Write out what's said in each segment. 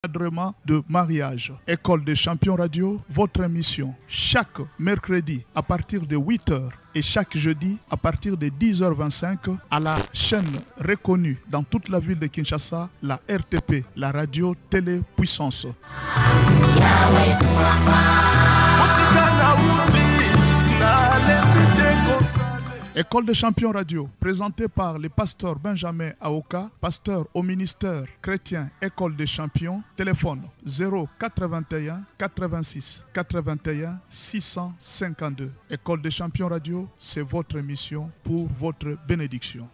Encadrement de mariage. École des champions radio, votre émission chaque mercredi à partir de 8h et chaque jeudi à partir de 10h25 à la chaîne reconnue dans toute la ville de Kinshasa, la RTP, la radio télé puissance. École des champions radio, présentée par le pasteur Benjamin Aoka, pasteur au ministère chrétien École des champions, téléphone 081 86 81 652. École des champions radio, c'est votre émission pour votre bénédiction.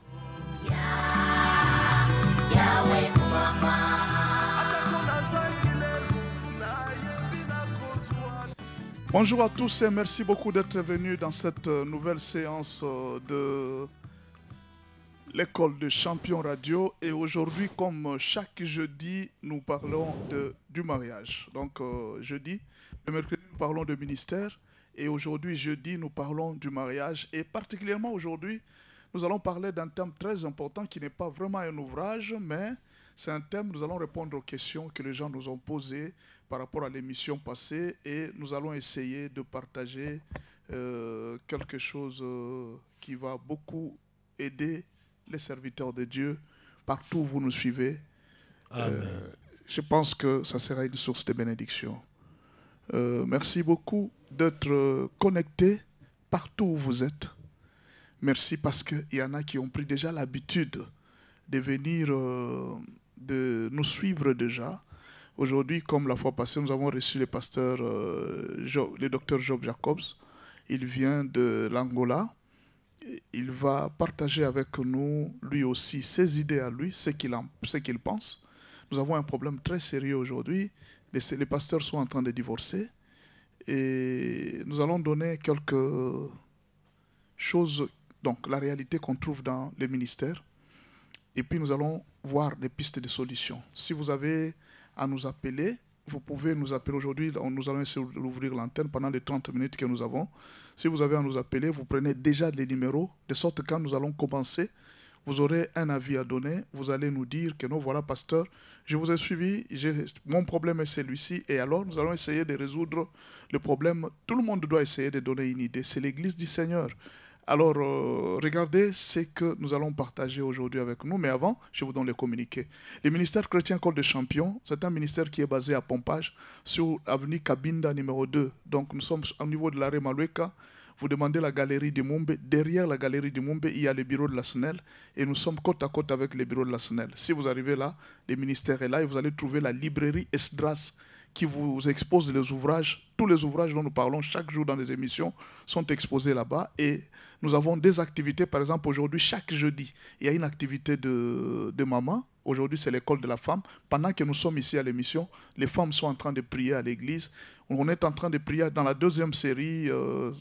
Bonjour à tous et merci beaucoup d'être venus dans cette nouvelle séance de l'école de champions radio. Et aujourd'hui, comme chaque jeudi, nous parlons du mariage. Donc jeudi, le mercredi, nous parlons de ministère. Et aujourd'hui, jeudi, nous parlons du mariage. Et particulièrement aujourd'hui, nous allons parler d'un thème très important qui n'est pas vraiment un ouvrage, mais c'est un thème, nous allons répondre aux questions que les gens nous ont posées par rapport à l'émission passée et nous allons essayer de partager quelque chose qui va beaucoup aider les serviteurs de Dieu partout où vous nous suivez. Je pense que ça sera une source de bénédiction. Merci beaucoup d'être connectés partout où vous êtes. Merci parce qu'il y en a qui ont pris déjà l'habitude de venir, de nous suivre déjà. Aujourd'hui, comme la fois passée, nous avons reçu le pasteur, le docteur Job Jacobs. Il vient de l'Angola. Il va partager avec nous, lui aussi, ses idées à lui, ce qu'il pense. Nous avons un problème très sérieux aujourd'hui. Les pasteurs sont en train de divorcer. Et nous allons donner quelques choses, donc la réalité qu'on trouve dans les ministères. Et puis nous allons voir des pistes de solutions. Si vous avez à nous appeler, vous pouvez nous appeler aujourd'hui. Nous allons essayer d'ouvrir l'antenne pendant les 30 minutes que nous avons. Si vous avez à nous appeler, vous prenez déjà les numéros, de sorte que quand nous allons commencer, vous aurez un avis à donner. Vous allez nous dire que non, voilà, pasteur, je vous ai suivi, mon problème est celui-ci. Et alors, nous allons essayer de résoudre le problème. Tout le monde doit essayer de donner une idée. C'est l'Église du Seigneur. Alors, regardez ce que nous allons partager aujourd'hui avec nous. Mais avant, je vous donne les communiqués. Le ministère chrétien École des champions, c'est un ministère qui est basé à Pompage, sur l'avenue Kabinda numéro 2. Donc, nous sommes au niveau de l'arrêt Malueka. Vous demandez la galerie de Mumbe. Derrière la galerie de Mumbe, il y a le bureau de la SNEL. Et nous sommes côte à côte avec le bureau de la SNEL. Si vous arrivez là, le ministère est là et vous allez trouver la librairie Esdras qui vous expose les ouvrages. Tous les ouvrages dont nous parlons chaque jour dans les émissions sont exposés là-bas. Et nous avons des activités, par exemple aujourd'hui, chaque jeudi, il y a une activité de maman. Aujourd'hui, c'est l'école de la femme. Pendant que nous sommes ici à l'émission, les femmes sont en train de prier à l'église. On est en train de prier dans la deuxième série,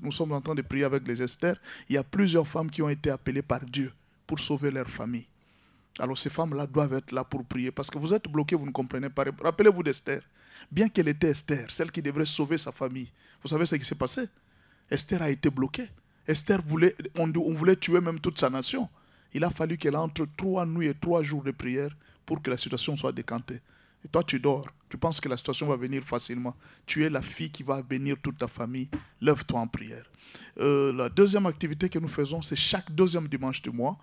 nous sommes en train de prier avec les Esther. Il y a plusieurs femmes qui ont été appelées par Dieu pour sauver leur famille. Alors ces femmes-là doivent être là pour prier parce que vous êtes bloqués, vous ne comprenez pas. Rappelez-vous d'Esther. Bien qu'elle était Esther, celle qui devrait sauver sa famille. Vous savez ce qui s'est passé? Esther a été bloquée. Esther on voulait tuer même toute sa nation. Il a fallu qu'elle entre 3 nuits et 3 jours de prière pour que la situation soit décantée. Et toi, tu dors. Tu penses que la situation va venir facilement. Tu es la fille qui va bénir toute ta famille. Lève-toi en prière. La deuxième activité que nous faisons, c'est chaque deuxième dimanche du mois.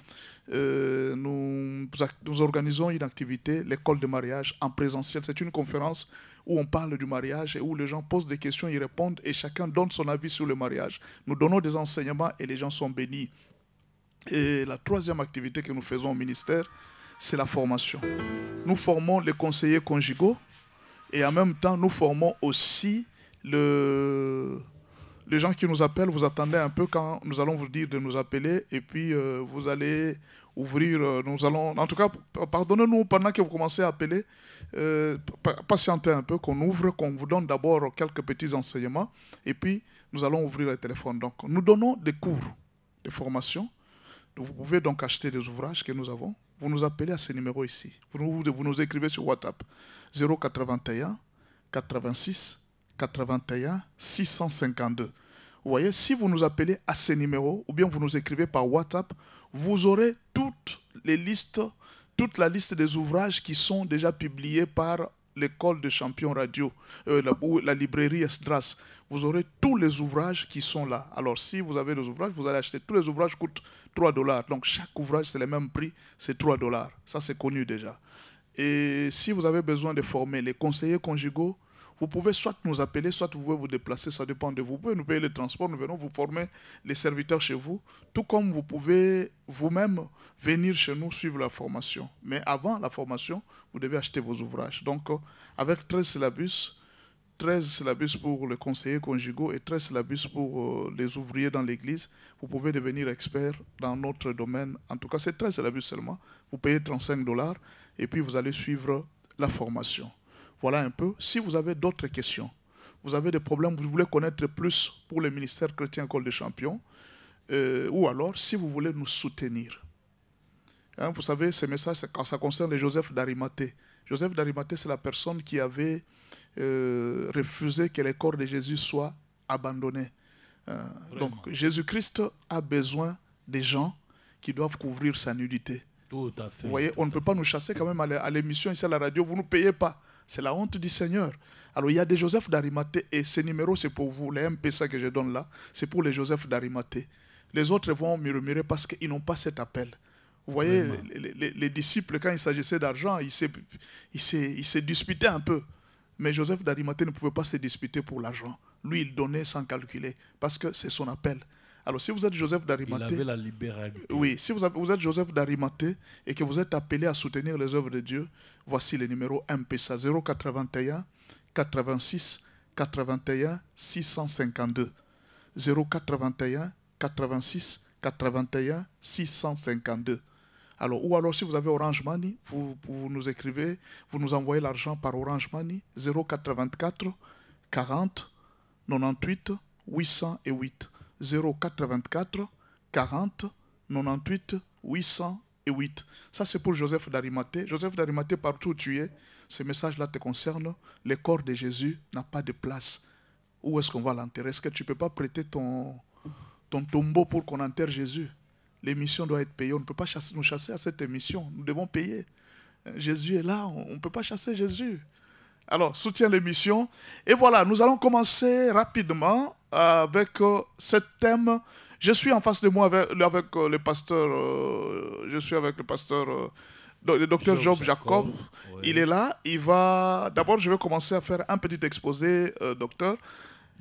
Nous organisons une activité, l'école de mariage en présentiel. C'est une conférence où on parle du mariage et où les gens posent des questions, ils répondent et chacun donne son avis sur le mariage. Nous donnons des enseignements et les gens sont bénis. Et la troisième activité que nous faisons au ministère, c'est la formation. Nous formons les conseillers conjugaux et en même temps, nous formons aussi les gens qui nous appellent. Vous attendez un peu quand nous allons vous dire de nous appeler et puis vous allez ouvrir, nous allons, en tout cas, pardonnez-nous pendant que vous commencez à appeler, patientez un peu qu'on ouvre, qu'on vous donne d'abord quelques petits enseignements et puis nous allons ouvrir le téléphone. Donc, nous donnons des cours de formation. Vous pouvez donc acheter des ouvrages que nous avons. Vous nous appelez à ce numéro ici. Vous nous écrivez sur WhatsApp 081 86 81 652. Vous voyez, si vous nous appelez à ce numéro ou bien vous nous écrivez par WhatsApp, vous aurez toute la liste des ouvrages qui sont déjà publiés par l'école de champions radio, ou la librairie Esdras, vous aurez tous les ouvrages qui sont là. Alors, si vous avez les ouvrages, vous allez acheter. Tous les ouvrages coûtent 3 $. Donc, chaque ouvrage, c'est le même prix, c'est 3 $. Ça, c'est connu déjà. Et si vous avez besoin de former les conseillers conjugaux, vous pouvez soit nous appeler, soit vous pouvez vous déplacer, ça dépend de vous. Vous pouvez nous payer le transport, nous venons vous former les serviteurs chez vous, tout comme vous pouvez vous-même venir chez nous suivre la formation. Mais avant la formation, vous devez acheter vos ouvrages. Donc, avec 13 syllabus pour les conseillers conjugaux et 13 syllabus pour les ouvriers dans l'église, vous pouvez devenir expert dans notre domaine. En tout cas, c'est 13 syllabus seulement. Vous payez 35 $ et puis vous allez suivre la formation. Voilà un peu. Si vous avez d'autres questions, vous avez des problèmes, vous voulez connaître plus pour le ministère chrétien École des Champions, ou alors si vous voulez nous soutenir. Hein, vous savez, ces messages, quand ça concerne les Joseph d'Arimathée. Joseph d'Arimathée, c'est la personne qui avait refusé que les corps de Jésus soient abandonnés. Donc Jésus-Christ a besoin des gens qui doivent couvrir sa nudité. Tout à fait. Vous voyez, on ne peut pas nous chasser quand même à l'émission ici à la radio, vous ne nous payez pas. C'est la honte du Seigneur. Alors il y a des Joseph d'Arimathée et ces numéros c'est pour vous, les MPSA que je donne là, c'est pour les Joseph d'Arimathée. Les autres vont murmurer parce qu'ils n'ont pas cet appel. Vous voyez, les disciples, quand il s'agissait d'argent, ils se disputaient un peu. Mais Joseph d'Arimathée ne pouvait pas se disputer pour l'argent. Lui, il donnait sans calculer parce que c'est son appel. Alors, si vous êtes Joseph d'Arimathée... Il avait la libéralité. Oui, si vous êtes Joseph d'Arimathée et que vous êtes appelé à soutenir les œuvres de Dieu, voici le numéro MPSA 081 86 81 652. 081 86 81 652. Alors, ou alors, si vous avez Orange Money, vous nous écrivez, vous nous envoyez l'argent par Orange Money 084 40 98 808. 084 40 98 808. Ça, c'est pour Joseph d'Arimathée. Joseph d'Arimathée, partout où tu es, ce message-là te concerne. Le corps de Jésus n'a pas de place. Où est-ce qu'on va l'enterrer? Est-ce que tu ne peux pas prêter ton tombeau pour qu'on enterre Jésus? L'émission doit être payée. On ne peut pas nous chasser à cette émission. Nous devons payer. Jésus est là. On ne peut pas chasser Jésus. Alors, soutiens l'émission. Et voilà, nous allons commencer rapidement avec ce thème. Je suis en face de moi avec le pasteur, je suis avec le pasteur, le docteur Job Jacob. Oui. Il est là. Il va. D'abord, je vais commencer à faire un petit exposé, docteur.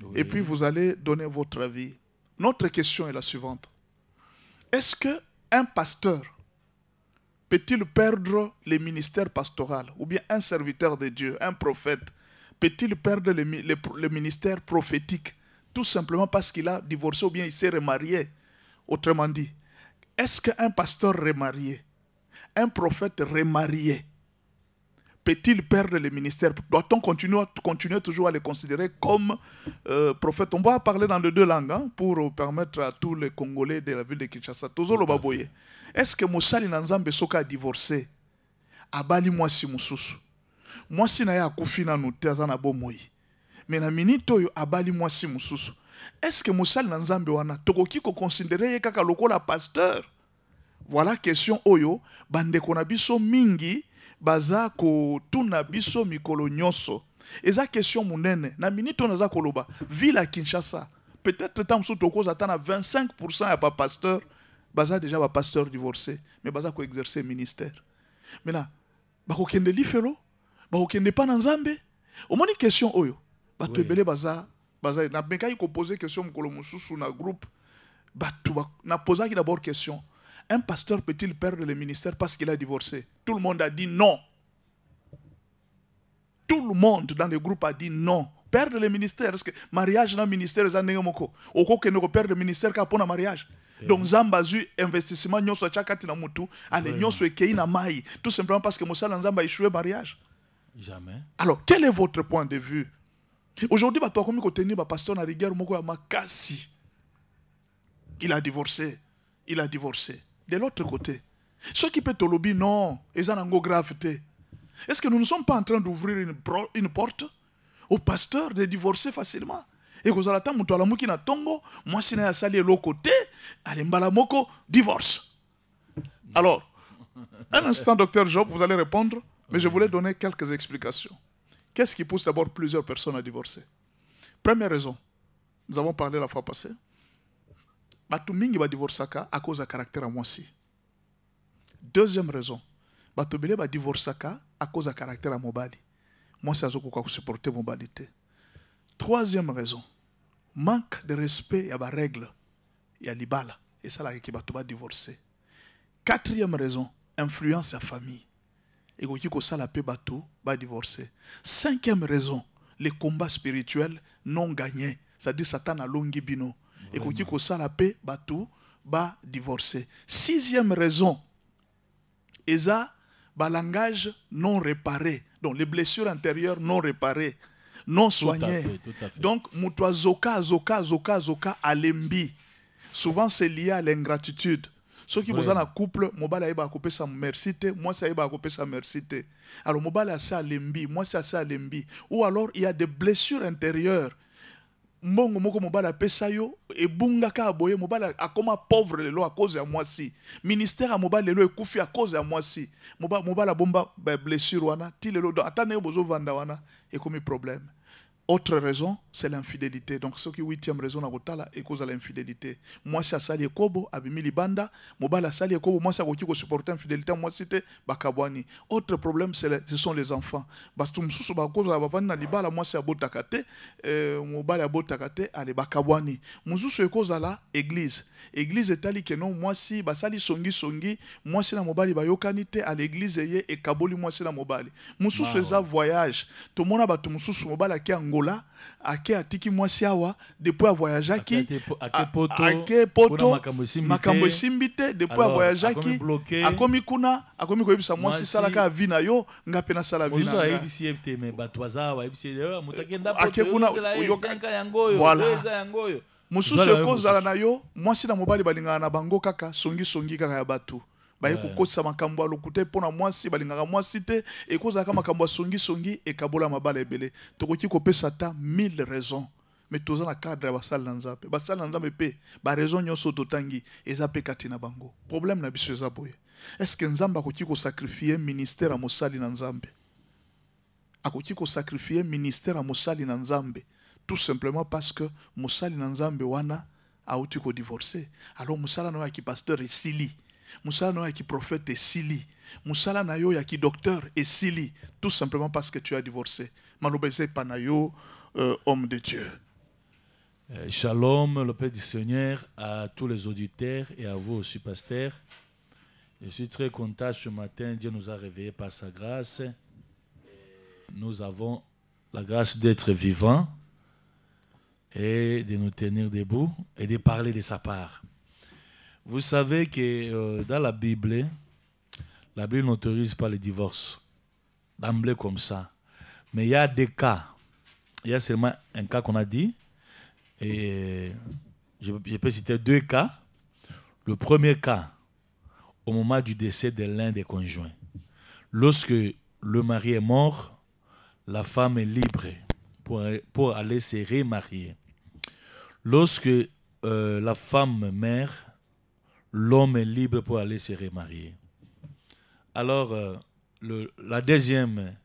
Oui. Et puis, vous allez donner votre avis. Notre question est la suivante. Est-ce qu'un pasteur peut-il perdre le ministère pastoral? Ou bien un serviteur de Dieu, un prophète, peut-il perdre le ministère prophétique tout simplement parce qu'il a divorcé ou bien il s'est remarié? Autrement dit, est-ce qu'un pasteur remarié, un prophète remarié, peut-il perdre le ministère? Doit-on continuer toujours à les considérer comme prophètes? On va parler dans les deux langues hein, pour permettre à tous les Congolais de la ville de Kinshasa. Est-ce que Moussali Nanzambe Soka a divorcé? Abali mwasi mususu. Mwasi na ya kufina nuteza na bomoi. Mais na minito yo abali mwasi mususu. Est-ce que Moussali Nanzambe wana tokoki ko considérer kaka lokola pasteur? Voilà question oyo bande kona biso mingi baza ko tuna biso mikolo nyonso. Eza question munene na minito naza koloba ville à Kinshasa. Peut-être tant sous toko zatana 25% ya pas pasteur. Baza déjà ba pasteur divorcé, mais baza ko exercer ministère. Maintenant, bako kende lifelo, bako kende pa nzambe. Au moins une question oyo. Bato ebele baza na benka ko poser question mukolo mususu na groupe. Bato na posa ki d'abord question. Un pasteur peut-il perdre le ministère parce qu'il a divorcé? Tout le monde a dit non. Tout le monde dans le groupe a dit non. Perdre le ministère, parce que mariage dans le ministère, c'est un néomoko. Au cas où perdre le ministère, quand on a mariage. Donc, Zamba zu investissement, nous sommes chakati na mutu, allez, nous sommes ekei na mai, tout simplement parce que Moussa Nzamba a échoué mariage. Jamais. Alors, quel est votre point de vue? Aujourd'hui, tu as comme tenir un pasteur na rigueur moko ya makasi. Il a divorcé. Il a divorcé. De l'autre côté, ceux qui peuvent te lobby, non, ils ont un gros gravité. Est-ce que nous ne sommes pas en train d'ouvrir une porte aux pasteurs de divorcer facilement? Et que vous allez attendre, vous allez na tongo, moi si na sali l'autre côté, allez mbalamoko, divorce. Alors, un instant, docteur Job, vous allez répondre, mais je voulais donner quelques explications. Qu'est-ce qui pousse d'abord plusieurs personnes à divorcer? Première raison, nous avons parlé la fois passée. Batu mingi va divorcer à cause de caractère à moi aussi. Deuxième raison, Batu bele va divorcer à cause de caractère à mobali. Moi, c'est à ce que supporter mobilité. Troisième raison, manque de respect, il y a des règles, il y a l'ibala. Et ça, là, qui va divorcer. Quatrième raison, influence à la famille. Et quand ça, la paix va divorcer. Cinquième raison, les combats spirituels non gagnés. C'est-à-dire Satan a longi bino. Et quand ça, la paix va divorcer. Sixième raison, et ça, le langage non réparé. Donc, les blessures intérieures non réparées, non soignées. Tout à fait. Donc, mutwa zoka, alembi. Souvent, c'est lié à l'ingratitude. Ceux qui sont dans un couple, mobile a coupé sa mercité, moi ça a coupé sa mercité. Alors, mobile a ça lembi, moi ça a lembi. Ou alors, il y a des blessures intérieures. Mbongo moko mobile a pesayo et bunga ka aboye mobile a comme pauvre lelo à cause de moi si. Ministère a mobile lelo ekufi à cause de moi si. Mobile a bomba blessure wana ti lelo atane bozo vanda wana et comme problème. Autre raison, c'est l'infidélité. Donc, ce qui est huitième raison, c'est cause de l'infidélité. Moi, c'est Sali Kobo, Abimi Libanda, Mobala Sali Kobo, moi, c'est qui supporter l'infidélité, moi, c'était Bakabwani. Autre problème, ce sont les enfants. Parce que Moussou, moi, c'est Abotakate, Mobala Abotakate, allez, Bakabwani. Moussou, c'est cause de l'église. Église est allée que non, moi, si, Basali Songi, moi, c'est la Mobali, Bayokanite, à l'église, et Kaboli, moi, c'est la Mobali. Moussou, c'est un voyage. Tout le monde a battu Moussou, Mobala, qui est Angola. Ake atiki mwasi awa depuis a voyage ki ake poto makambo simbite depuis a voyage ki akomi kuna akomi ko yebisa mwasi salaka vina yo ngape na sala vina nga yebisi epte me batwaza wa yebisi yo mutakenda poto ake kuna yangoyo mususu ko zala na yo mwasi na mobali balingana na bango kaka songi kaka ya batu baye kokotisa makambo alokute pona mwasi balingaka mwasi te ekozalaka makambo songi ekabola mabala ebele tokoki kopesa ta 1000 raisons mais toza na cadre ya basali na nzambe pe ba raison nyonso totangi eza pe kati na bango problème na biso eza boye est-ce que nzambe akoki ko sacrifier ministère a mosali na nzambe akoki ko sacrifier ministère a mosali na nzambe tout simplement parce que mosali na nzambe wana auti ko divorcer alors mosala na ya ki pasteur esili Moussala no qui prophète et sili. Moussala na yo ya qui docteur et sili. Tout simplement parce que tu as divorcé. Malobese panayo, homme de Dieu. Shalom, le Père du Seigneur, à tous les auditeurs et à vous aussi, pasteur. Je suis très content ce matin. Dieu nous a réveillés par sa grâce. Nous avons la grâce d'être vivants et de nous tenir debout et de parler de sa part. Vous savez que dans la Bible n'autorise pas le divorce d'emblée comme ça. Mais il y a des cas. Il y a seulement un cas qu'on a dit. Et je peux citer deux cas. Le premier cas, au moment du décès de l'un des conjoints. Lorsque le mari est mort, la femme est libre pour aller se remarier. Lorsque la femme meurt, l'homme est libre pour aller se remarier. Alors, la deuxième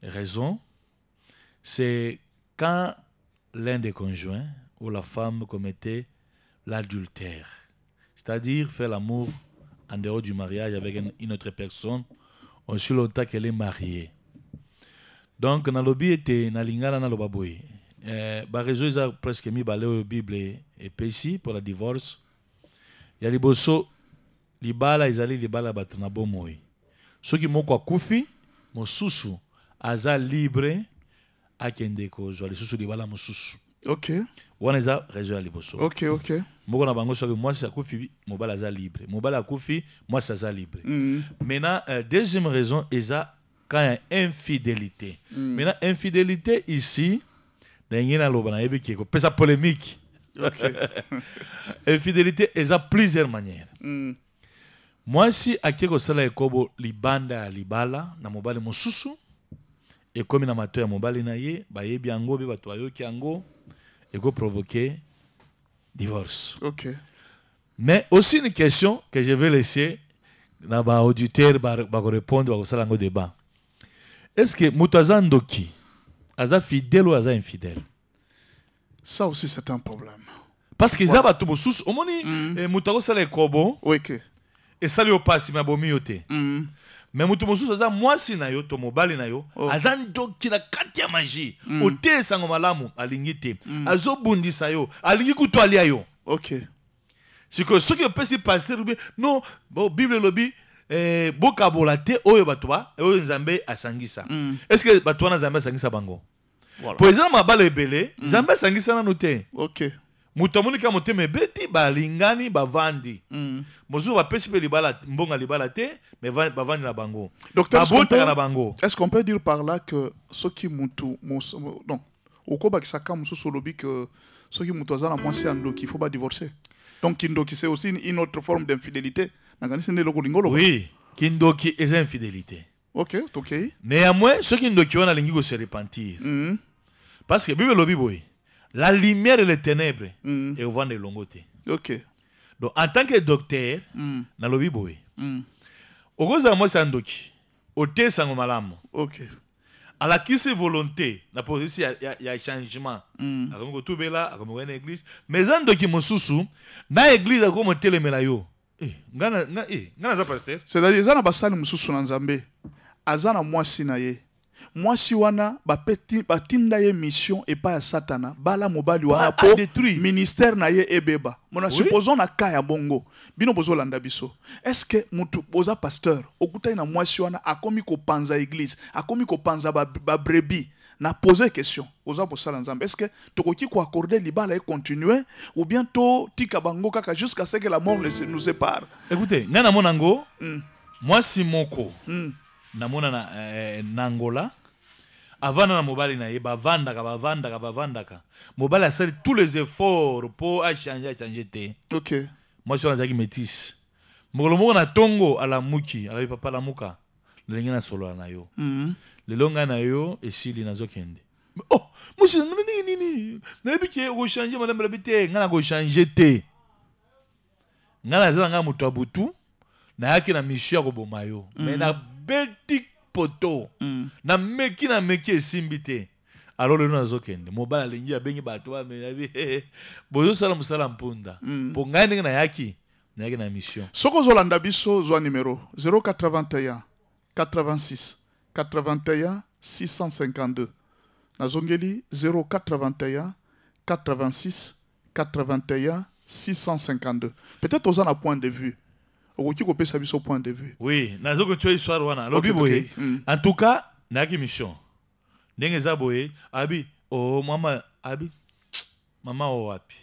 raison, c'est quand l'un des conjoints ou la femme commettait l'adultère, c'est-à-dire faire l'amour en dehors du mariage avec une autre personne, aussi longtemps qu'elle est mariée. Donc, dans le était dans lingala na lobaboy. Ba réseau ils a presque mis balé au Bible et péci pour le divorce. Il y a les bosso, les bala, ils allaient les bala batna bomoy. Ceux qui m'ont kufi, mon susu, aza libre, à kendeko, je les susu les bala mon susu. Ok. On les a réseau les bosso. Ok. Moi, na bango sur moi, c'est kufi, mon bala aza libre. Mon bala kufi, moi, ça aza libre. Maintenant, deuxième raison, ils a quand il y a infidélité. Maintenant, infidélité ici, dans une lobana, il y a une polémique. Okay. Infidélité, il y a plusieurs manières. Moi, si à quelque chose là, comme libanda libala, na mobile mosusu, et comme na mato ya mobile na ye, ba ye biango be batoyo kiango, et go provoquer divorce. Ok. Mais aussi une question que je vais laisser na ba auditeur ba répondre au salango débat. est-ce que Moutaza Ndoki aza fidèle ou aza infidèle? Ça aussi, c'est un problème. Parce que ça va tout sous au moni Moutago sale kobo. Oui, que. Et ça lui passe ma bomi yote. Mais mutu sous aza mwasi na yo to mobali na yo aza ndoki na kati ya magie. Ote sango malamu alingi te. Azo bundisa yo alingi kuto alia yo. OK. C'est que ce qui peut se passer non bon Bible lobi boka bolate oyo batwa oyo nzambe asangisa. Est-ce que batwa na nzambe asangisa bango? Voilà. Pour exemple mabale ebele nzambe asangisa na note. OK. Mutamuni ka moteme beti balingani bavandi. Mozu ba pesi pe libala mbonga libala te mais bavandi na bango. Docteur, est-ce qu'on peut dire par là que ce qui mutu non okoba kisaka musu solobi que ce qui mutu azana mwasi ando qu'il faut pas divorcer. Donc kindoki c'est aussi une autre forme d'infidélité. Oui, kindoki est infidélité. OK, OK. Néanmoins, ce kindoki on a lingi se repentir. Parce que Bible lobi boy. La lumière et les ténèbres et vont de longoté. OK. Donc en tant que docteur, na lobi boy. Ogoza moi sandoki. Ote sango malamu. OK. À la qui c'est volonté, la position il y a changement. Akomo tout bela, akomo une église, mais sandoki mosusu na église akomo telemela yo. Ngana za pasteur. C'est-à-dire zana basali mosusu na nzambe. Azana mwasi na ye. Mwasi wana bapeti batinda ye mission et pas satana bala mobali wana po ministère na ye ebeba mona supposons na kaya bongo bino bozo landa biso est-ce que mutu boza pasteur okutai na mwasi wana akomi ko panza église akomi ko panza ba brebis na poser question oza pour sala nzambe est-ce que tokoki ko accorder libala et continuer ou bientôt tika bango kaka jusqu'à ce que la mort nous sépare? Écoutez ngana monango mwasi moko na mona na Angola avant na mobali na ye bavandaka mobali a fait tous les efforts pour changer te. OK. Moi je suis un métis moko na tongo ala muki ala papa la muka lengi na solo na yo le longa na yo esili na zokende. Oh musi nini na biki go changer madame la bité ngana go changer te ngana zanga mutu abutu na yaki na mission ko bomayo mais na beti poto na meki esimbite alors le nazo kende mobala lingi abengi bato ba me bozo sala musala mpunda po ngani na yaki na mission soko zolanda biso zo numéro 081 86 81 652 nazongeli 081 86 81 652 peut-être aux en point de vue. Point de vue. Oui, histoire wana. En tout cas, naki mission. Ndenge zaboye, abi, oh mama, abi, mama o wapi.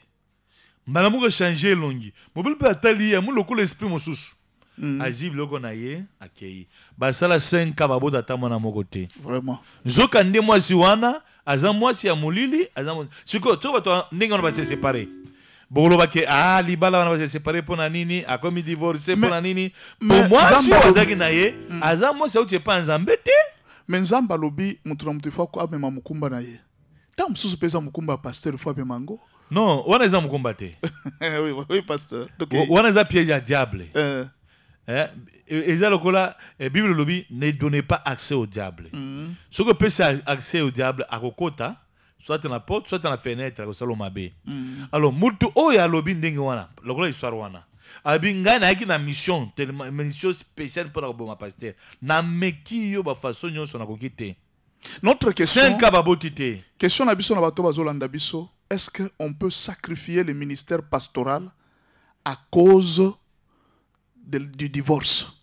Mbala muko changer longi. Mobile pe atali ya mu lokolo esprit mosusu. Azib loko na ye, akei. Basala 5 kababo data mona mokote. Vraiment. Nzoka nde mwasi wana, aza mwasi ya mulili, aza mwasi. Siko, to bato ndenge on va se séparer. Bolo bake libala wana va se séparer pour nini a commis divorcer pour nini pour moi si azaki na ye aza moi ça tu pas nzambe te mais nzamba lobi mutu na mutu fa ko amema mukumba na ye ta mususu pesa mukumba pasteur fa be mango non wana za mukumba te oui pasteur donc wana za piège à diable et ça lokola Bible lobi ne donnez pas accès au diable ce que peut accès au diable à kokota soit dans la porte, soit dans la fenêtre, au salon mabé. Alors, mutu oya lobi ndenge wana, lokola histoire wana. Abi ngana yaki na mission, tellement mission spéciale pour la boma pasteur. Na meki yo ba façon nyonso na kokite. Notre question. 5 kababotité. Question na biso na bato bazolanda biso, est-ce que on peut sacrifier le ministère pastoral à cause du divorce?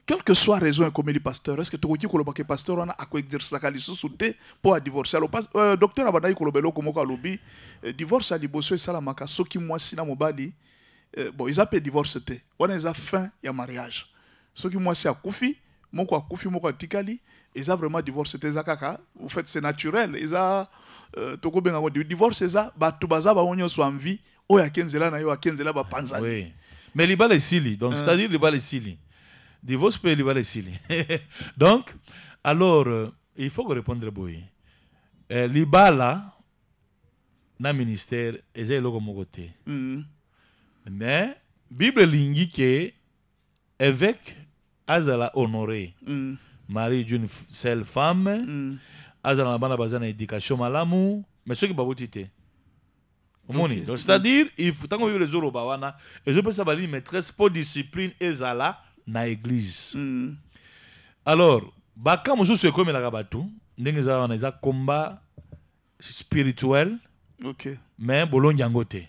Quelle que soit la raison comme le pasteur, est-ce que tu veux que le pasteur a exercé sa qualité pour divorcer? Le docteur Abadaï Kolobelo comme au lobby, divorce à divorcer et ça la maka, ce qui moi si na mobali, bon ils appellent divorce te, on a fin il y a mariage. Ce qui moi c'est à Koufi, mon tikali, ils ont vraiment divorcé te zakaka. En fait c'est naturel, ils ont toko benga divorce ça, ba tubaza ba onyo so envie, o ya kenzela na yo ya kenzela ba panzani. Oui, mais les balles sili, donc c'est-à-dire les balles sili. Divorce peut libérer ici. Donc, alors, il faut répondre boy. Libala, na ministère, est là comme côté. Mais Bible lingi que évêque azala honoré. mari d'une seule femme, azala na bana bazana éducation malamu, mais ceux qui baboti te. Okay. Donc c'est-à-dire il faut tant qu'on veut les oro bawana, et je peux ça bali maîtresse pour discipline ezala na église. Alors, baka mususu comme la rabatu, ndenge za wana za combat spirituel. OK. Mais bolon yangote.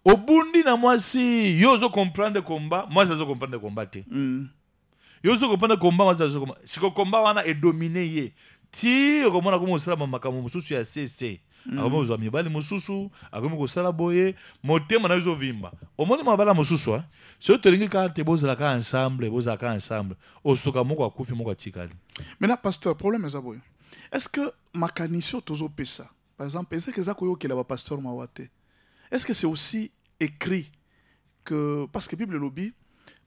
Obundi na moi si yo zo comprendre combat, moi ça zo comprendre combat te. Yo zo comprendre combat, moi ça zo combat. Si ko combat wana est dominé ye. Ti okomona ko mosala mamakambo mususu ya CC. Akomo zo mibali mususu, akomo ko sala boye, motema na zo vimba. Omoni mabala mususu hein. Si to lingi ka te bozala ka ensemble, bozala ka ensemble. Ostoka moko akufi moko atikali. Maintenant pasteur, problème est aboy. Est-ce que makanisio tozo pesa? Par exemple, est-ce que ça koyo ke la pasteur mawate? Est-ce que c'est aussi écrit que parce que Bible lobby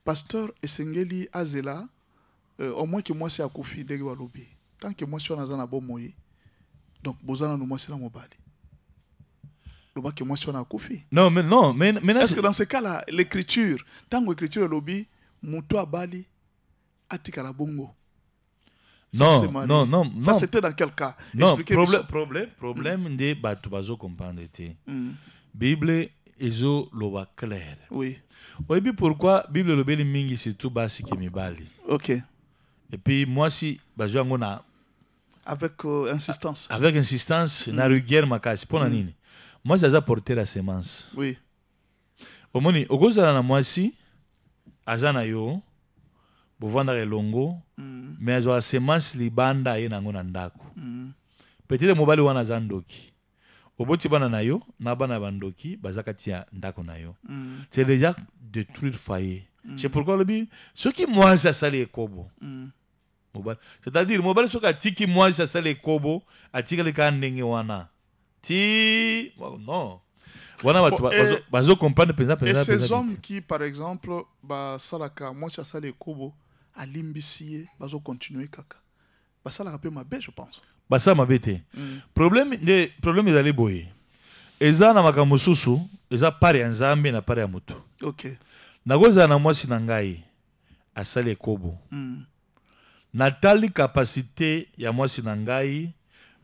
pasteur esengeli azela au moins que moi c'est akufi dege wa lobby. Tant que moi je suis dans un bon moyen. Donc bozana no moi c'est la mobali. Loba que moi je suis na akufi. Non, mais est-ce que dans ce cas-là l'écriture, tant que l'écriture lobby muto abali atika la bongo. Non. Ça c'était dans quel cas? Non, problème de batu bazo comprendre te. Bible ezo loba clair. Oui. Oui, puis pourquoi Bible lobeli mingi c'est tout basi qui me bali. OK. Et puis moi si bazo ngona avec insistance. Avec insistance na rigueur makasi pona nini. Moi ça a porté la semence. Oui. Omoni okozala na moi si azana yo bovanda elongo mais la semence libanda ye nango na ndako. Peut-être mobali wana zandoki. Oboti bana na yo na bana bandoki bazakati ya ndako na yo. C'est déjà détruire foyer. C'est pourquoi le but ce qui moi ça sale kobo. C'est-à-dire mobali soka tiki moi ça sale kobo atika le kandenge wana. Ti non. Voilà, bazo comprendre penza. Et ces hommes qui par exemple ba salaka moi ça sale kobo à l'imbécile, bazo continuer kaka. Bah ça la rappelle ma bête je pense. Bah ça ma bête. Problème ezali boye. Eza na makambo susu, eza pare ya nzambe na pare ya mutu. OK. Nagoza na mwasi na ngai asali kobo. Natali capacité ya mwasi na ngai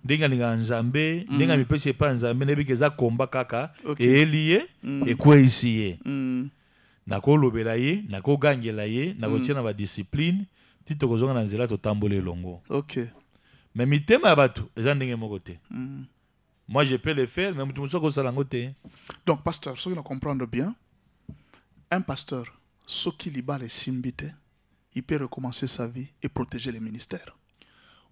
ndinga linga nzambe, ndinga mipesi pa nzambe nebi keza komba kaka eliye ekwe isiye. Nako lobela ye, nako gangela ye, nako tia na ba discipline, tito kozonga na nzela to tambole longo. OK. Mais mitema ya batu eza ndenge moko te. Moi je peux le faire, mais mutu muso ko sala ngote. Donc pasteur, ce que nous comprendre bien, un pasteur ce qui liba les simbite, il peut recommencer sa vie et protéger les ministères.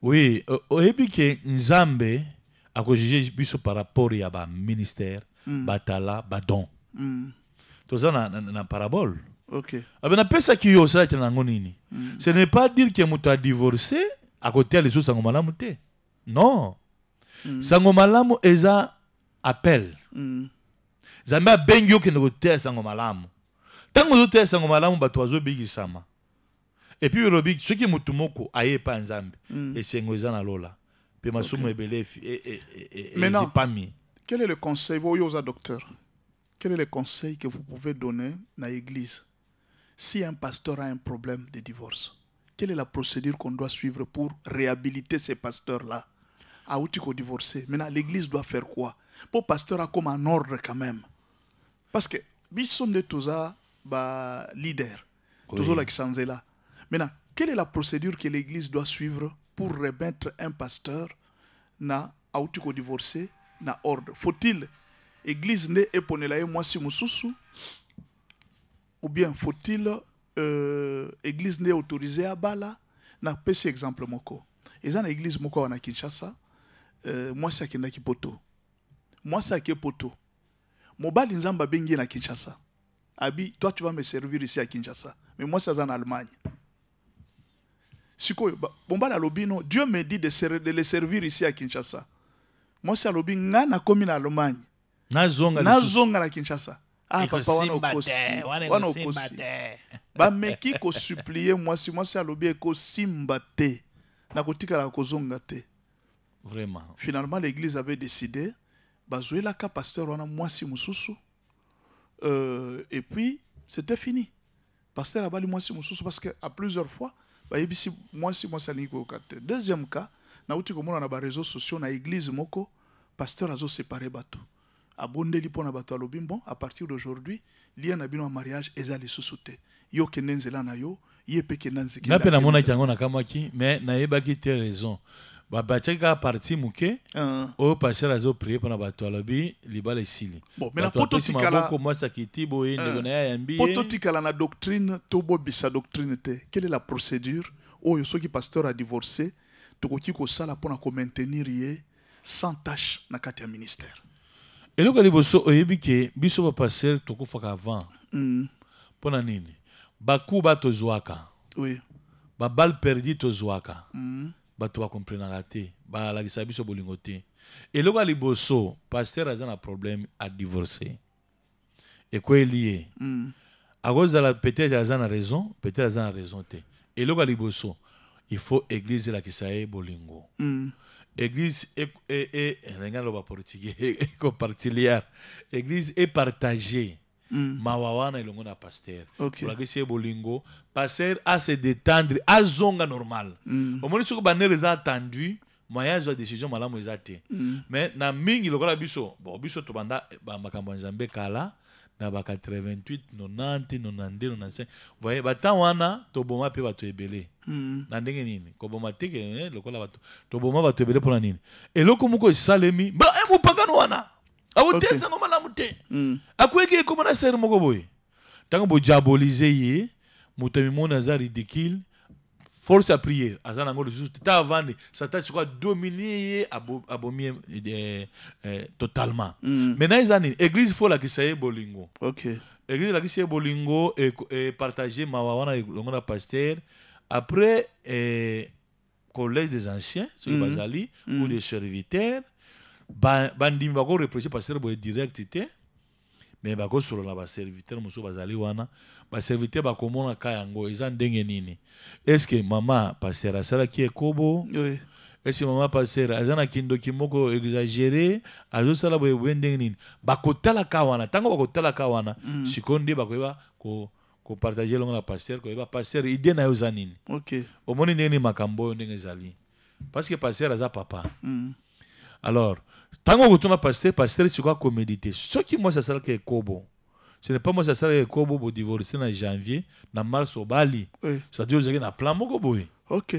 Oui, oyebi ke nzambe ako juger biso par rapport ya ba ministère, batala, badon. Tozana na parabole. OK. Abena pesa ki yo sa nango nini. Ce n'est pas dire que mutu a divorcé à côté les autres sango malamu te. Non. Sango malamu eza appel. Zamba bengyo ke ngo te sango malamu. Tango zo te sango malamu bato azo bigi sama. Et puis robi ce qui mutu moko aye pa nzambe et sengo eza na lola. Pe masumu ebele et maintenant, quel est le conseil vous aux docteur? Quel est le conseil que vous pouvez donner dans l'église si un pasteur a un problème de divorce? Quelle est la procédure qu'on doit suivre pour réhabiliter ces pasteurs-là? À où tu peux divorcer? Maintenant, l'église doit faire quoi? Pour pasteur a comme un ordre quand même. Parce que, ils sont de tous les leaders. Toujours là qui sont là. Maintenant, quelle est la procédure que l'église doit suivre pour remettre un pasteur à où tu peux divorcer, na ordre? Faut-il église ne eponela ye mwasi mususu ou bien faut-il église ne autorisé à bala na pesi exemple moko eza na église moko wana Kinshasa mwasi akenda ki poto mwasi ake poto mobali nzamba bengi na Kinshasa abi toi tu vas me servir ici à Kinshasa mais moi c'est en Allemagne sikoyo bombala lobino Dieu me dit de les servir ici à Kinshasa moi c'est lobi ngana komi na Allemagne nazonga na Kinshasa. Ah papa wana okosi. Ba meki ko supplier moi si alobi eko simba te. Na kotika la kozonga te. Vraiment. Finalement l'église avait décidé bazouela ka pasteur wana mwasi mususu. Et puis c'était fini. Pasteur abali mwasi mususu parce que à plusieurs fois moi ça n'y est. Deuxième cas, na uti komona na ba réseaux sociaux na église moko pasteur azo séparé bato. Abondeli pona bato alobi bon à partir d'aujourd'hui, lien na bino mariage ezali susute. Yo kenenzela na yo, yepe kenanzi. Na pe na mona kiango na kamaki, mais na yebaki te raison. Ba bateka parti muke, o pasteur azo prier pona bato alobi libala esili. Bon, mais na poto tikala moi ça kiti boye ndeko na ya mbi. Poto tikala na doctrine tobo bisa doctrine te. Quelle est la procédure? Oh, yo soki pasteur a divorcé, tokoki ko sala pona ko maintenir ye sans tâche na kati ya ministère. Et le liboso oyebi ke biso ba passer toko faka avant. Pona nini? Baku ba tozwaka. Oui. Ba balle perdue tozwaka. Ba to ba comprendre raté. Ba la gisa biso bolingo te. Et le liboso pasteur a un problème à divorcer. Et quoi lié? À cause de la peut-être a raison, peut-être a raison te. Et le liboso il faut église la kisae bolingo. Église église est partagée. Mawawana et le pasteur. Pour la question bolingo, pasteur a se détendre, a zonga normal. Au moment où banner les attendu, moyen de décision malamu ezate. Mais na mingi lokola biso, bon biso to banda ba makambo nzambe kala na ba 88, 90, 92, 95. Voyez bata wana to boma pe bato ebele. Na ndenge nini? Ko boma teke lokola bato. To boma bato ebele pona nini? Et loko muko salemi, ba e mupagano wana. Awotesa no malamu te. Akweke ko na ser moko boy. Tango bo diaboliser ye, mutami mona za ridicule. Force à prier. Azana ngolo juste ta vendre, Satan sera dominé abomier totalement. Maintenant ils église faut la qui saye bolingo. OK. Église la qui saye bolingo et partager mawawana le pasteur après collège des anciens, sur le bazali ou des serviteurs bandim bako reprocher pasteur boy directité. Mais bako solo na ba serviteur muso bazali wana ba serviteur ba komona kayango eza ndenge nini. Est-ce que maman pasteur asala ki ekobo? Oui. Est-ce que maman pasteur azana kindo kimoko exagéré azo sala boye ndenge nini? Bakotala kawana tango bakotala kawana sikonde bakoyeba ko partager longa na pasteur ko yeba pasteur idée na yo za nini. OK. Omoni ndenge makambo ndenge zali. Parce que pasteur aza papa. Alors tango kutuna pasteur sur quoi méditer. Ce qui moi ça sera que kobo. Ce n'est pas moi ça sera que kobo pour divorcer en janvier, na mars au Bali. Ça dit vous avez un plan moko boy. OK.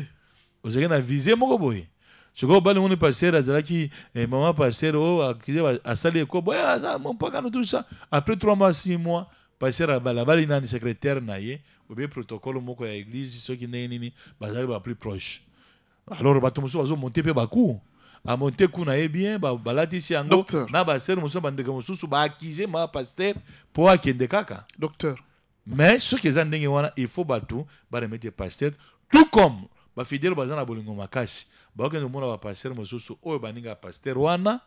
Vous avez une visée moko boy. Je go Bali on pasteur azala qui maman pasteur a salé kobo mon pas tout ça. Après 3 mois 6 mois pasteur a Bali na secrétaire na ye, ou bien protocole moko ya église ceux qui nini bazali ba plus proche. Alors batomuso bazo monter pe baku. A monter kuna bien balati si ango na ba ser muso bandeka mususu ba accuser ma pasteur pour akende kaka. Docteur. Mais ce que za ndenge wana il faut batu ba remettre pasteur tout comme ba fidèle bazana bolingo makasi. Ba okende mona ba pasteur mususu oyo baninga pasteur wana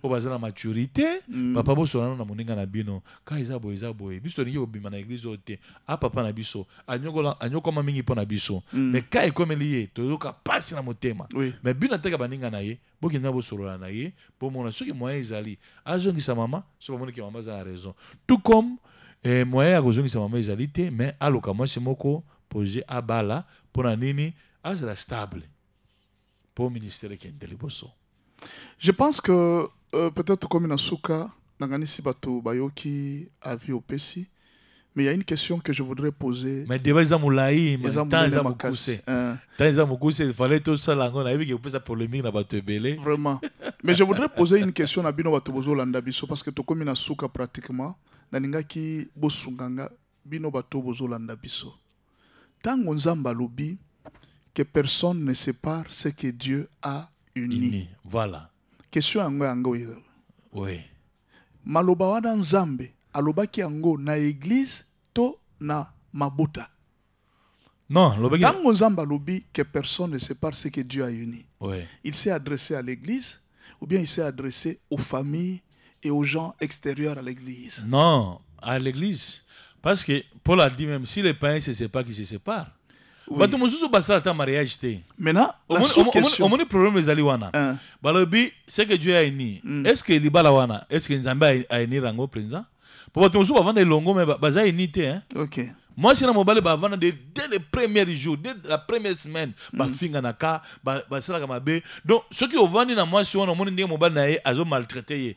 o bazana maturité papa bo solana na moninga na bino ka eza boy biso ningi obima na église ote a papa na biso anyoko mingi pona biso mais ka ekomeli toyoka pasi na motema mais bino teka baninga na ye bokenda bo solana na ye po mona soki moyen ezali azongisa mama so bomoni ke mama za raison tout comme moyen ya kozongisa mama ezali te mais aloka mwasi moko poser abala pona nini azala stable pour le ministère de Liboso. Je pense que peut-être comme Nasuka, Nanganisi Bato Bayoki a vu au Pessi, mais il y a une question que je voudrais poser. Mais déjà, ils ont moulaï, mais ils ont moukoussé. Il fallait tout ça, on a vu qu'il y a eu polémique dans Bato Belé. Vraiment. Mais je voudrais poser une question à Bino Bato Bozo Landabiso, parce que tu comme Nasuka pratiquement, Naningaki Bosunganga, Bino Bato Bozo Landabiso. Tango Nzamba Lobi, que personne ne sépare ce que Dieu a uni. Voilà. Question ango ango. Oui. Maloba wana Nzambe, alobaki ango na église to na mabota. Non, lobaki. Tango Nzamba lobi que personne ne sépare ce que Dieu a uni. Oui. Il s'est adressé à l'église ou bien il s'est adressé aux familles et aux gens extérieurs à l'église. Non, à l'église. Parce que Paul a dit même si les païens se séparent, qu'ils se séparent. Oui. Mariage maintenant, question... on a problème les aliwana. Balobi, c'est que Dieu a uni. Est-ce que libalawana, est-ce que Nzamba a uni rango président? Pour votre musu avant de longo mais baza unité hein. OK. Moi, si na mobile bavana dès les premiers jours, dès la première semaine, ba finga naka, ba sala kama be. Donc ceux qui ont vendu na moi si on a mon ndé mobile na azo maltraité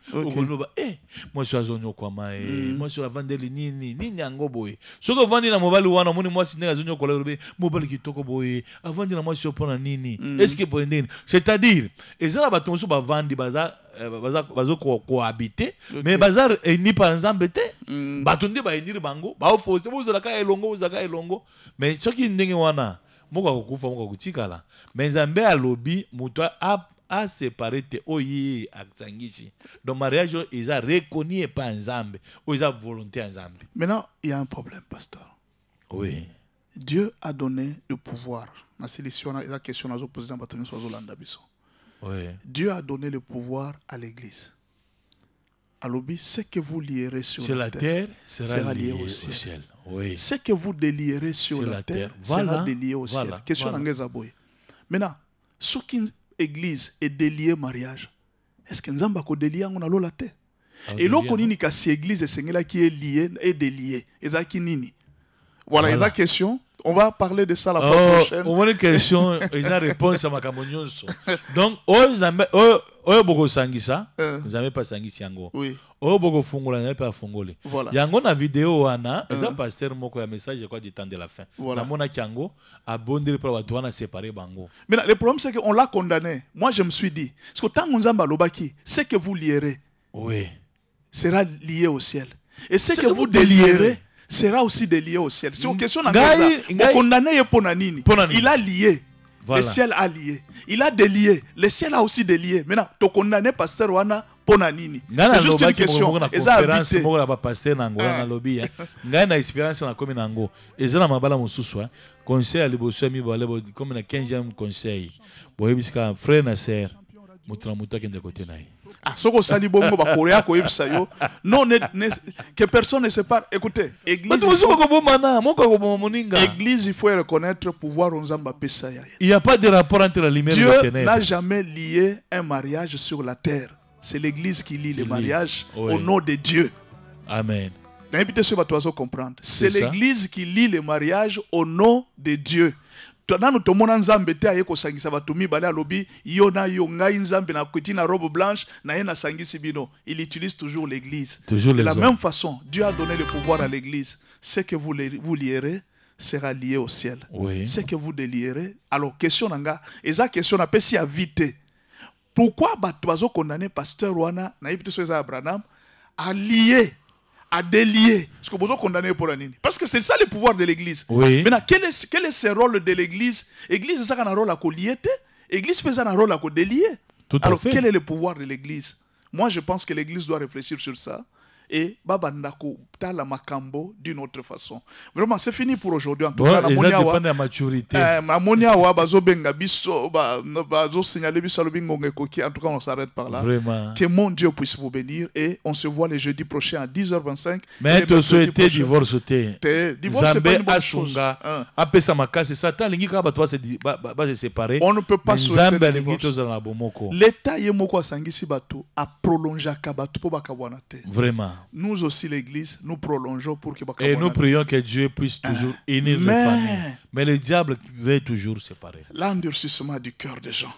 moi si azo nyokwa ma moi si la vendre nini yango boy. Ceux qui ont vendu na mobile wana mon moi si azo nyokwa le mobile qui toko boy, a vendre na moi si opona nini. Est-ce que pour ndeni? C'est-à-dire, et ça la baton so ba vendre baza bazo cohabiter mais bazar ni par exemple te batonde ba inir bango ba ofose bo zaka elongo mais soki ndenge wana moko kokufa moko kutikala mais nzambe alobi muto a séparé te oyi aksangisi donc mariage ils a reconnu pas nzambe ou ils a volonté nzambe. Maintenant il y a un problème, pasteur. Oui, Dieu a donné le pouvoir na sélection la question na zo poser dans bâtonnet sur Zolanda biso. oui. Dieu a donné le pouvoir à l'église. Alobi, ce que vous lierez sur la terre sera lié au ciel. Oui. Ce que vous délierez sur la terre sera délié au ciel. Question d'Angeza Boy. Maintenant, ce qui église est délié mariage, est-ce que Nzamba ko délié on a la terre? Et l'autre nini kasi église et sengela qui est lié et délié. Ezaki nini? Voilà, la question. On va parler de ça la fois prochaine. On a une question, ils ont réponse à ma camonionso. Donc, boko sangisa, vous avez pas sangisi yango. Oui. Boko fungola, n'avez pas fungoli. Voilà. Yango na vidéo wana, ils ont pasteur moko ya message quoi du temps de la fin. Voilà. Na mona kiango, abondé pour la séparer bango. Mais le problème c'est qu'on l'a condamné. Moi je me suis dit, parce que tant qu'on zamba lobaki, ce que vous lierez, oui, sera lié au ciel. Et ce que vous délierez sera aussi délié au ciel. C'est une question condamné pour nanini. Il a lié. Voilà. Le ciel a lié. Il a délié. Le ciel a aussi délié. Maintenant, tu condamné pasteur wana pour nanini. C'est juste une question. Et ça habité. Pasteur nango na lobby. Ngai na expérience na komi nango. Et ça na mabala mususu. Conseil à liboso mi balé comme na 15e conseil. Boyebisika frère na sœur. Mutla mutaki de côté naï. Ah, soko sali bongo ba korea ko yebisa yo. Non que personne ne sépare. Écoutez, église. Église, il faut reconnaître le pouvoir onzamba pesa ya. Il n'y a pas de rapport entre la lumière et la ténèbre. Dieu n'a jamais lié un mariage sur la terre. C'est l'église qui lie le mariage au nom de Dieu. Amen. Comprendre. C'est l'église qui lie le mariage au nom de Dieu. Nanu tomona nzambe te ayeko sangisa batumi bale alobi yona ngai nzambe na kuti na robe blanche na yena sangisi bino. Il utilise toujours l'église. De la même façon, Dieu a donné le pouvoir à l'église. Ce que vous lierez sera lié au ciel. Oui. Ce que vous délierez. Alors question nanga, eza question na pesi a vite. Pourquoi bato condamné pasteur wana na yibite so eza Abraham à lier, à délier? Parce que vous condamné pour la nini. Parce que c'est ça le pouvoir de l'église. Oui. Maintenant, quel est ce rôle de l'église? L'église, c'est ça un rôle à lier. L'église, c'est un rôle à délier. Alors, quel est le pouvoir de l'église? Moi, je pense que l'église doit réfléchir sur ça. Et babandako tala makambo d'une autre façon. Vraiment, c'est fini pour aujourd'hui. En tout cas, ça dépend de la maturité. En tout cas, on s'arrête par là. Vraiment. Que mon Dieu puisse vous bénir et on se voit le jeudi prochain à 10h25. Mais tu souhaites divorce. Divorce, c'est pas une bonne chose. On ne peut pas souhaiter le divorce. L'État a prolongé vraiment. Nous aussi, l'église, nous prolongeons pour que... Et nous prions que Dieu puisse toujours unir les familles. Mais le diable veut toujours séparer. L'endurcissement du cœur des gens.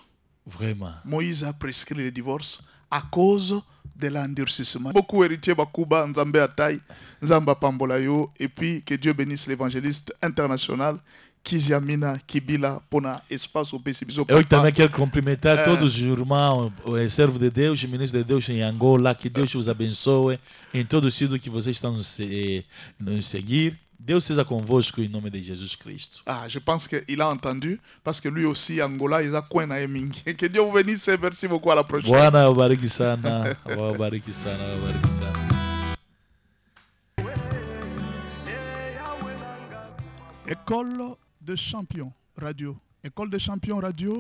Vraiment. Moïse a prescrit le divorce à cause de l'endurcissement. Beaucoup héritiers Bakuba, Nzambe Ataï, Nzamba Pambolayo, et puis que Dieu bénisse l'évangéliste international. Kiziamina, Kibila, Pona, espaço au PCB. Eu também quero cumprimentar todos os irmãos, o servo de Deus, o ministro de Deus em Angola, que Deus os abençoe em todo o sítio que vocês estão nos seguir. Deus seja convosco em nome de Jesus Cristo. Ah, je pense qu'il a entendu, parce que lui aussi, Angola, il a coin à Emingi. Que Dieu vous bénisse et merci beaucoup à la prochaine. Bwana wabariki sana, wabariki sana, wabariki sana. École de champions radio. École de champions radio.